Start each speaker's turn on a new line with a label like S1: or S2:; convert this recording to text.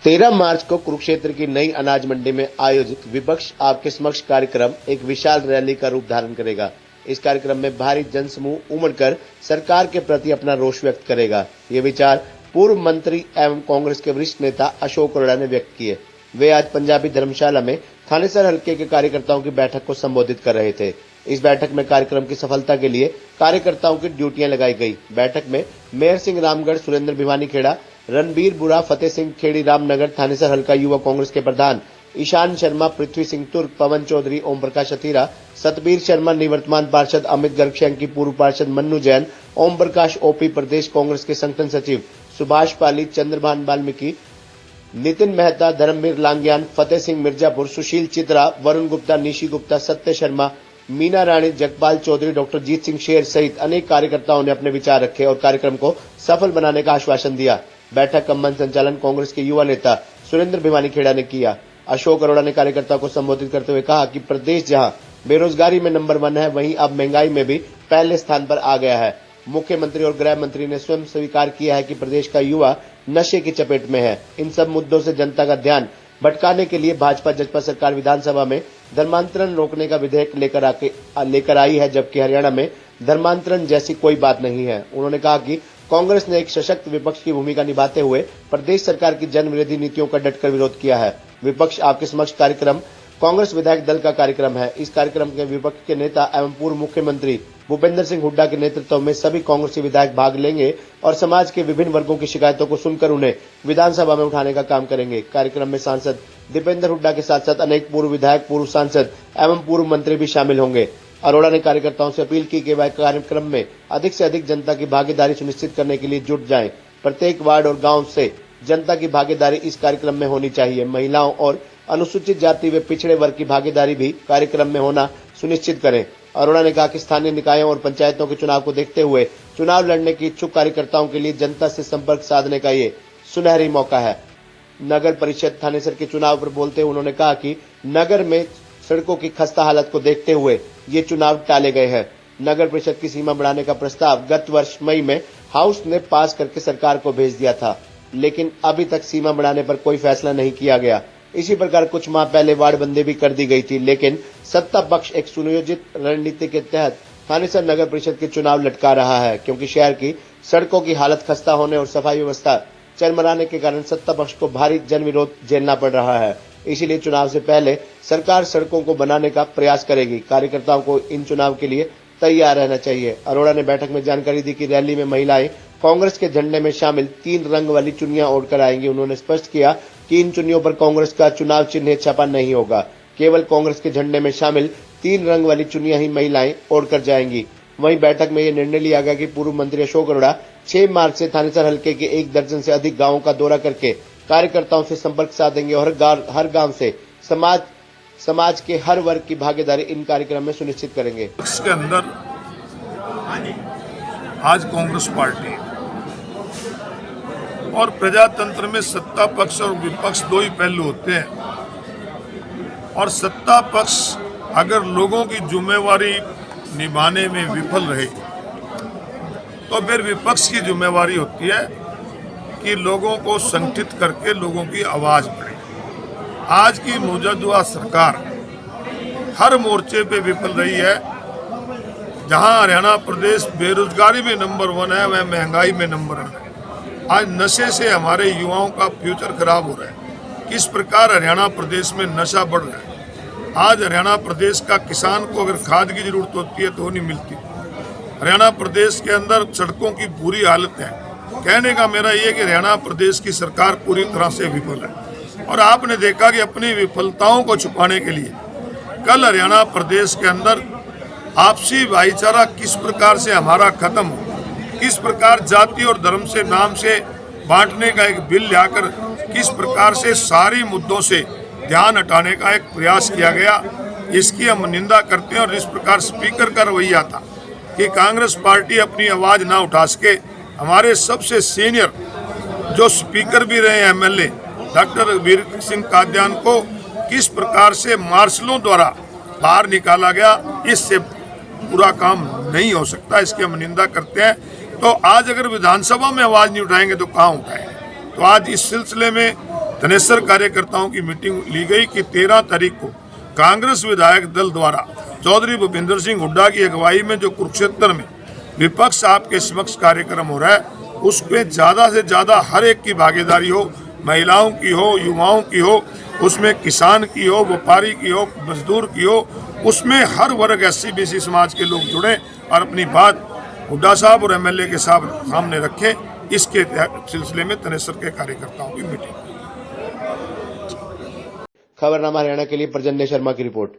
S1: 13 मार्च को कुरुक्षेत्र की नई अनाज मंडी में आयोजित विपक्ष आपके समक्ष कार्यक्रम एक विशाल रैली का रूप धारण करेगा। इस कार्यक्रम में भारी जनसमूह उमड़कर सरकार के प्रति अपना रोष व्यक्त करेगा। ये विचार पूर्व मंत्री एवं कांग्रेस के वरिष्ठ नेता अशोक अरोड़ा ने व्यक्त किए। वे आज पंजाबी धर्मशाला में थानेसर हल्के के कार्यकर्ताओं की बैठक को संबोधित कर रहे थे। इस बैठक में कार्यक्रम की सफलता के लिए कार्यकर्ताओं की ड्यूटियां लगाई गई। बैठक में मेयर सिंह रामगढ़, सुरेंद्र भिवानी खेड़ा, रणबीर बुरा, फतेह सिंह खेड़ी रामनगर, थानेसर हल्का युवा कांग्रेस के प्रधान ईशान शर्मा, पृथ्वी सिंह तुर्क, पवन चौधरी, ओम प्रकाश अथीरा, सतबीर शर्मा, निवर्तमान पार्षद अमित गर्ग, की पूर्व पार्षद मन्नू जैन, ओम प्रकाश ओपी, प्रदेश कांग्रेस के संगठन सचिव सुभाष पाली, चंद्रभान वाल्मीकि, नितिन मेहता, धर्मवीर लांग्यान, फतेह सिंह मिर्जापुर, सुशील चित्रा, वरुण गुप्ता, निशी गुप्ता, सत्य शर्मा, मीना रानी, जगपाल चौधरी, डॉक्टर जीत सिंह शेर सहित अनेक कार्यकर्ताओं ने अपने विचार रखे और कार्यक्रम को सफल बनाने का आश्वासन दिया। बैठक का मंच संचालन कांग्रेस के युवा नेता सुरेंद्र भिवानी खेड़ा ने किया। अशोक अरोड़ा ने कार्यकर्ताओं को संबोधित करते हुए कहा कि प्रदेश जहां बेरोजगारी में नंबर 1 है, वहीं अब महंगाई में भी पहले स्थान पर आ गया है। मुख्यमंत्री और गृह मंत्री ने स्वयं स्वीकार किया है कि प्रदेश का युवा नशे की चपेट में है। इन सब मुद्दों से जनता का ध्यान भटकाने के लिए भाजपा जसपा सरकार विधानसभा में धर्मांतरण रोकने का विधेयक लेकर आई है, जबकि हरियाणा में धर्मांतरण जैसी कोई बात नहीं है। उन्होंने कहा कि कांग्रेस ने एक सशक्त विपक्ष की भूमिका निभाते हुए प्रदेश सरकार की जन विरोधी नीतियों का डटकर विरोध किया है। विपक्ष आपके समक्ष कार्यक्रम कांग्रेस विधायक दल का कार्यक्रम है। इस कार्यक्रम के विपक्ष के नेता एवं पूर्व मुख्यमंत्री भूपेंद्र सिंह हुड्डा के नेतृत्व में सभी कांग्रेसी विधायक भाग लेंगे और समाज के विभिन्न वर्गों की शिकायतों को सुनकर उन्हें विधानसभा में उठाने का काम करेंगे। कार्यक्रम में सांसद दीपेंद्र हुड्डा के साथ साथ अनेक पूर्व विधायक, पूर्व सांसद एवं पूर्व मंत्री भी शामिल होंगे। अरोड़ा ने कार्यकर्ताओं से अपील की कि वह कार्यक्रम में अधिक से अधिक जनता की भागीदारी सुनिश्चित करने के लिए जुट जाएं। प्रत्येक वार्ड और गांव से जनता की भागीदारी इस कार्यक्रम में होनी चाहिए। महिलाओं और अनुसूचित जाति व पिछड़े वर्ग की भागीदारी भी कार्यक्रम में होना सुनिश्चित करें। अरोड़ा ने कहा कि स्थानीय निकायों और पंचायतों के चुनाव को देखते हुए चुनाव लड़ने की इच्छुक कार्यकर्ताओं के लिए जनता से संपर्क साधने का ये सुनहरी मौका है। नगर परिषद थानेसर के चुनाव पर बोलते हुए उन्होंने कहा कि नगर में सड़कों की खस्ता हालत को देखते हुए ये चुनाव टाले गए हैं। नगर परिषद की सीमा बढ़ाने का प्रस्ताव गत वर्ष मई में हाउस ने पास करके सरकार को भेज दिया था, लेकिन अभी तक सीमा बढ़ाने पर कोई फैसला नहीं किया गया। इसी प्रकार कुछ माह पहले वार्डबंदी भी कर दी गई थी, लेकिन सत्ता पक्ष एक सुनियोजित रणनीति के तहत थानेसर नगर परिषद के चुनाव लटका रहा है, क्योंकि शहर की सड़कों की हालत खस्ता होने और सफाई व्यवस्था चरमराने के कारण सत्ता पक्ष को भारी जन विरोध झेलना पड़ रहा है। इसीलिए चुनाव से पहले सरकार सड़कों को बनाने का प्रयास करेगी। कार्यकर्ताओं को इन चुनाव के लिए तैयार रहना चाहिए। अरोड़ा ने बैठक में जानकारी दी कि रैली में महिलाएं कांग्रेस के झंडे में शामिल 3 रंग वाली चुन्नियां ओढ़कर आएंगी। उन्होंने स्पष्ट किया कि इन चुन्नियों पर कांग्रेस का चुनाव चिन्ह छपा नहीं होगा। केवल कांग्रेस के झंडे में शामिल 3 रंग वाली चुन्नियां ही महिलाएं ओढ़कर जाएंगी। वहीं बैठक में यह निर्णय लिया गया कि पूर्व मंत्री अशोक अरोड़ा 6 मार्च से थानेसर हल्के के 1 दर्जन से अधिक गांवों का दौरा करके कार्यकर्ताओं से संपर्क साधेंगे और हर गांव से समाज के हर वर्ग की भागीदारी इन कार्यक्रम में सुनिश्चित करेंगे।
S2: इसके अंदर आज कांग्रेस पार्टी और प्रजातंत्र में सत्ता पक्ष और विपक्ष 2 ही पहलू होते हैं, और सत्ता पक्ष अगर लोगों की जिम्मेवारी निभाने में विफल रहे तो फिर विपक्ष की जिम्मेवारी होती है कि लोगों को संगठित करके लोगों की आवाज बढ़े। आज की मौजूदा सरकार हर मोर्चे पे विफल रही है। जहां हरियाणा प्रदेश बेरोजगारी में नंबर 1 है, वह महंगाई में नंबर 1 है। आज नशे से हमारे युवाओं का फ्यूचर खराब हो रहा है। किस प्रकार हरियाणा प्रदेश में नशा बढ़ रहा है। आज हरियाणा प्रदेश का किसान को अगर खाद की जरूरत होती है तो नहीं मिलती। हरियाणा प्रदेश के अंदर सड़कों की बुरी हालत है। कहने का मेरा ये कि हरियाणा प्रदेश की सरकार पूरी तरह से विफल है, और आपने देखा कि अपनी विफलताओं को छुपाने के लिए कल हरियाणा प्रदेश के अंदर आपसी भाईचारा किस प्रकार से हमारा खत्म हो, किस प्रकार जाति और धर्म से नाम से बांटने का एक बिल लाकर किस प्रकार से सारी मुद्दों से ध्यान हटाने का एक प्रयास किया गया, इसकी हम निंदा करते हैं। और इस प्रकार स्पीकर का रवैया था कि कांग्रेस पार्टी अपनी आवाज ना उठा सके। हमारे सबसे सीनियर जो स्पीकर भी रहे एमएलए डॉक्टर वीर सिंह कादियान को किस प्रकार से मार्शलों द्वारा बाहर निकाला गया, इससे पूरा काम नहीं हो सकता। इसकी हम निंदा करते हैं। तो आज अगर विधानसभा में आवाज नहीं उठाएंगे तो कहाँ उठाएंगे। तो आज इस सिलसिले में तनेसर कार्यकर्ताओं की मीटिंग ली गई कि 13 तारीख को कांग्रेस विधायक दल द्वारा चौधरी भूपेंद्र सिंह हुड्डा की अगुवाई में जो कुरुक्षेत्र में विपक्ष आपके समक्ष कार्यक्रम हो रहा है, उसमें ज्यादा से ज्यादा हर एक की भागीदारी हो, महिलाओं की हो, युवाओं की हो, उसमें किसान की हो, व्यापारी की हो, मजदूर की हो, उसमें हर वर्ग SC-BC समाज के लोग जुड़े और अपनी बात हुड्डा साहब और MLA के सामने रखें। इसके सिलसिले में तनेसर के कार्यकर्ताओं की मीटिंग।
S1: खबरनामा हरियाणा के लिए प्रजन्य शर्मा की रिपोर्ट।